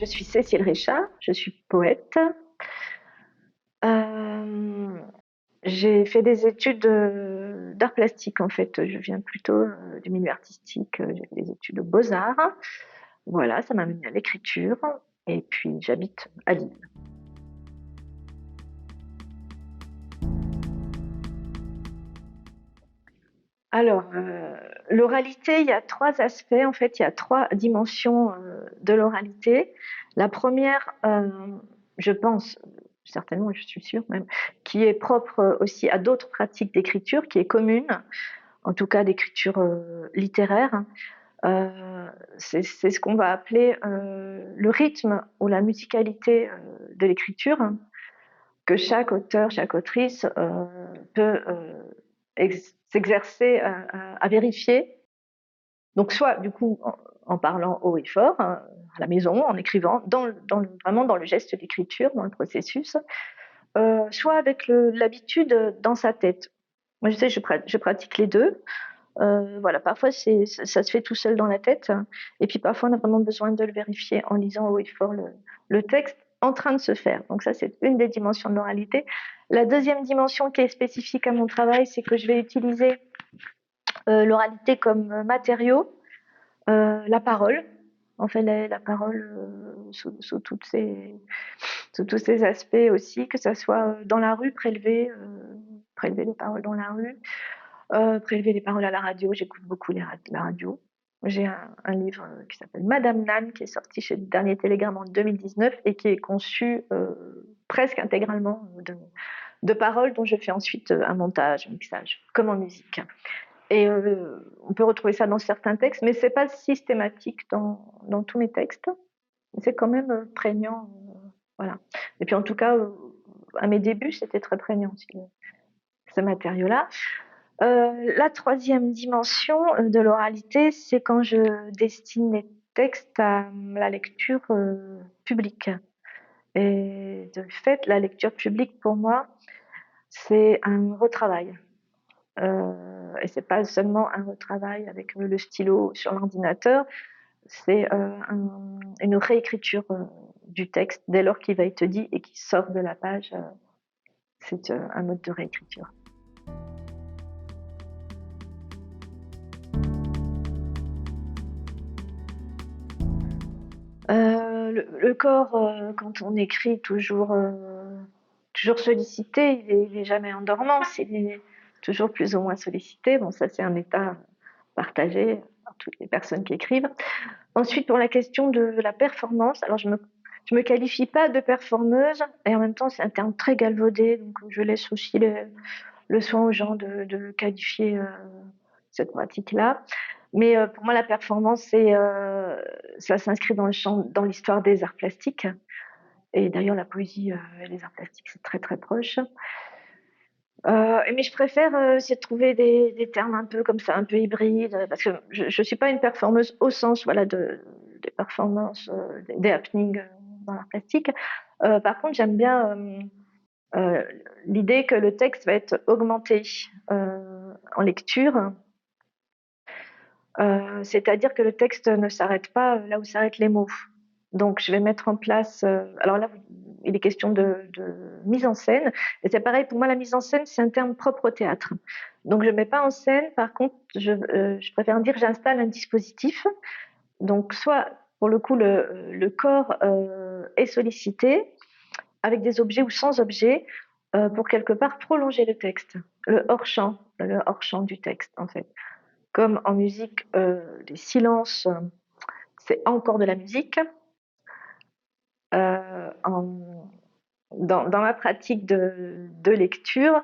je suis Cécile Richard, je suis poète. Euh, j'ai fait des études d'art plastique en fait. Je viens plutôt du milieu artistique. J'ai fait des études de beaux-arts. Voilà, ça m'a amené à l'écriture. Et puis j'habite à Lille. Alors, l'oralité, il y a trois aspects, en fait, il y a trois dimensions de l'oralité. La première, je pense, certainement, je suis sûre même, qui est propre aussi à d'autres pratiques d'écriture, qui est commune, en tout cas d'écriture littéraire. Euh, c'est ce qu'on va appeler le rythme ou la musicalité de l'écriture, que chaque auteur, chaque autrice peut s'exercer à vérifier. Donc soit du coup en parlant haut et fort à la maison, en écrivant, vraiment dans le geste d'écriture, dans le processus, soit avec l'habitude dans sa tête. Moi je sais, je pratique les deux. Voilà, parfois ça se fait tout seul dans la tête, et puis parfois on a vraiment besoin de le vérifier en lisant haut et fort le texte en train de se faire. Donc ça, c'est une des dimensions de l'oralité. La deuxième dimension qui est spécifique à mon travail, c'est que je vais utiliser l'oralité comme matériau, la parole. En fait, la parole sous tous ses aspects aussi, que ça soit dans la rue, prélever les paroles dans la rue, prélever les paroles à la radio. J'écoute beaucoup la radio. J'ai un livre qui s'appelle Madame Nan, qui est sorti chez le Dernier Télégramme en 2019 et qui est conçu presque intégralement de paroles dont je fais ensuite un montage, un mixage, comme en musique. Et on peut retrouver ça dans certains textes, mais c'est pas systématique dans tous mes textes. C'est quand même prégnant, voilà. Et puis en tout cas, à mes débuts, c'était très prégnant aussi, ce matériau-là. La troisième dimension de l'oralité, c'est quand je destine les textes à la lecture publique. Et de fait, la lecture publique, pour moi, c'est un retravail. Et c'est pas seulement un retravail avec le stylo sur l'ordinateur, c'est une réécriture du texte dès lors qu'il va être dit et qu'il sort de la page. C'est un mode de réécriture. Le corps, quand on écrit, toujours sollicité, il est jamais en dormance, il est toujours plus ou moins sollicité. Bon, ça, c'est un état partagé par toutes les personnes qui écrivent. Ensuite, pour la question de la performance, alors je me qualifie pas de performeuse et en même temps, c'est un terme très galvaudé, donc je laisse aussi le soin aux gens de qualifier cette pratique-là. Mais pour moi, la performance, ça s'inscrit dans le champ, dans l'histoire des arts plastiques. Et d'ailleurs, la poésie et les arts plastiques, c'est très très proche. Mais je préfère essayer de trouver des termes un peu comme ça, un peu hybrides, parce que je ne suis pas une performeuse au sens voilà, des performances, des happenings dans l'art plastique. Par contre, j'aime bien euh, l'idée que le texte va être augmenté en lecture. C'est-à-dire que le texte ne s'arrête pas là où s'arrêtent les mots. Donc, je vais mettre en place. Alors là, il est question de mise en scène. Et c'est pareil, pour moi, la mise en scène, c'est un terme propre au théâtre. Donc, je ne mets pas en scène. Par contre, je préfère dire j'installe un dispositif. Donc, soit, pour le coup, le corps est sollicité avec des objets ou sans objets pour quelque part prolonger le texte, le hors-champ du texte, en fait. Comme en musique, les silences, c'est encore de la musique. Euh, en, dans ma pratique de lecture,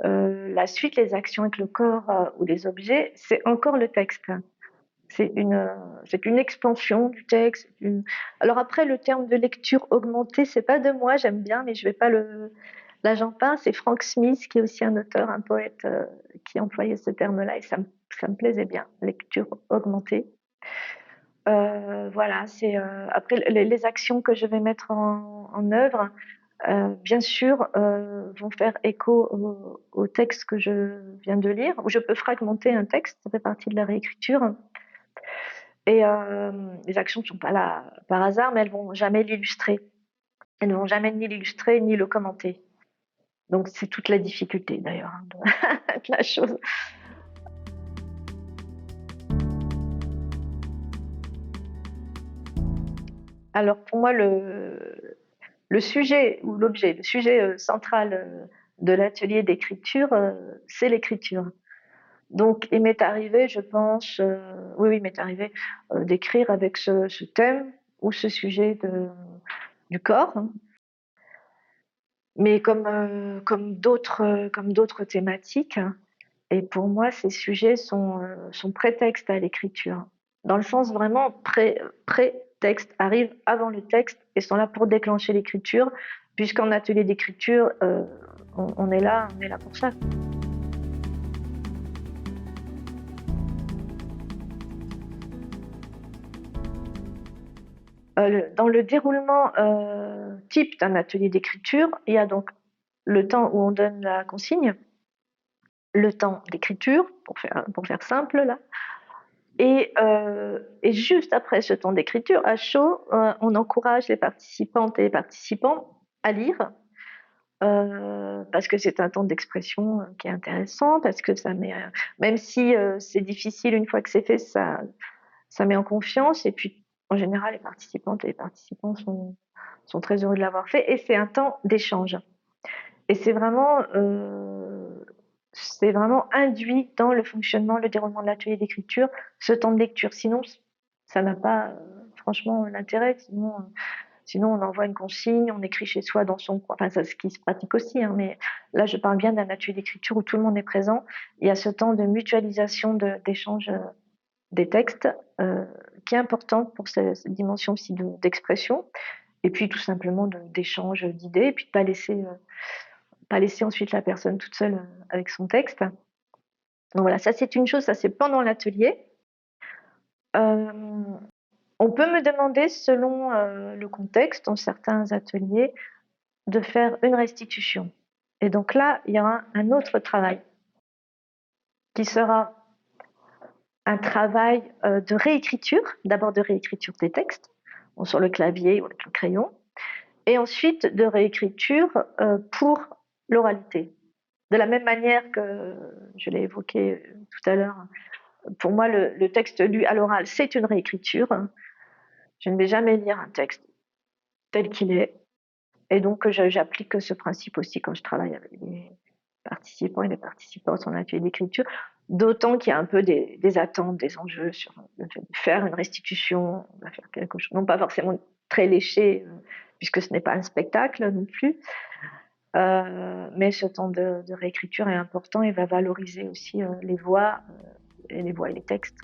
la suite, les actions avec le corps ou les objets, c'est encore le texte. C'est une expansion du texte. Alors après, le terme de lecture augmentée, c'est pas de moi, j'aime bien, mais je vais pas le. Là, j'en parle, c'est Frank Smith, qui est aussi un auteur, un poète, qui employait ce terme-là, et ça me plaisait bien, lecture augmentée. Voilà, c'est après les actions que je vais mettre en œuvre, bien sûr, vont faire écho au texte que je viens de lire, ou je peux fragmenter un texte, ça fait partie de la réécriture. Et les actions ne sont pas là par hasard, mais elles vont jamais l'illustrer. Elles ne vont jamais ni l'illustrer ni le commenter. Donc c'est toute la difficulté d'ailleurs hein, de la chose. Alors pour moi, le sujet ou l'objet, le sujet central de l'atelier d'écriture, c'est l'écriture. Donc il m'est arrivé, je pense, oui, il m'est arrivé d'écrire avec ce thème ou ce sujet du corps, hein. Mais comme d'autres thématiques, hein, et pour moi, ces sujets sont prétextes à l'écriture. Dans le sens vraiment pré-texte, arrivent avant le texte et sont là pour déclencher l'écriture, puisqu'en atelier d'écriture, on est là pour ça. Dans le déroulement type d'un atelier d'écriture, il y a donc le temps où on donne la consigne, le temps d'écriture, pour faire simple là, et juste après ce temps d'écriture, à chaud, on encourage les participantes et les participants à lire, parce que c'est un temps d'expression qui est intéressant, parce que ça met, même si c'est difficile une fois que c'est fait, ça met en confiance. Et puis, en général, les participantes et les participants sont très heureux de l'avoir fait. Et c'est un temps d'échange. Et c'est vraiment induit dans le fonctionnement, le déroulement de l'atelier d'écriture, ce temps de lecture. Sinon, ça n'a pas, franchement, l'intérêt. Sinon, on envoie une consigne, on écrit chez soi dans son coin. Enfin, c'est ce qui se pratique aussi, hein, mais là, je parle bien d'un atelier d'écriture où tout le monde est présent. Il y a ce temps de mutualisation, d'échange des textes, qui est important pour cette dimension aussi d'expression. Et puis, tout simplement, d'échange d'idées, et puis de pas laisser ensuite la personne toute seule avec son texte. Donc voilà, ça c'est une chose, ça c'est pendant l'atelier. Euh, on peut me demander, selon le contexte, dans certains ateliers, de faire une restitution. Et donc là, il y aura un autre travail qui sera un travail de réécriture, d'abord de réécriture des textes, bon, sur le clavier ou avec le crayon, et ensuite de réécriture pour l'oralité. De la même manière que je l'ai évoqué tout à l'heure, pour moi, le texte lu à l'oral, c'est une réécriture. Je ne vais jamais lire un texte tel qu'il est. Et donc, j'applique ce principe aussi quand je travaille avec les participants et les participantes en atelier d'écriture. D'autant qu'il y a un peu des attentes, des enjeux sur le fait de faire une restitution, on va faire quelque chose, non pas forcément très léché, puisque ce n'est pas un spectacle non plus. Mais ce temps de réécriture est important et va valoriser aussi les voix et les textes.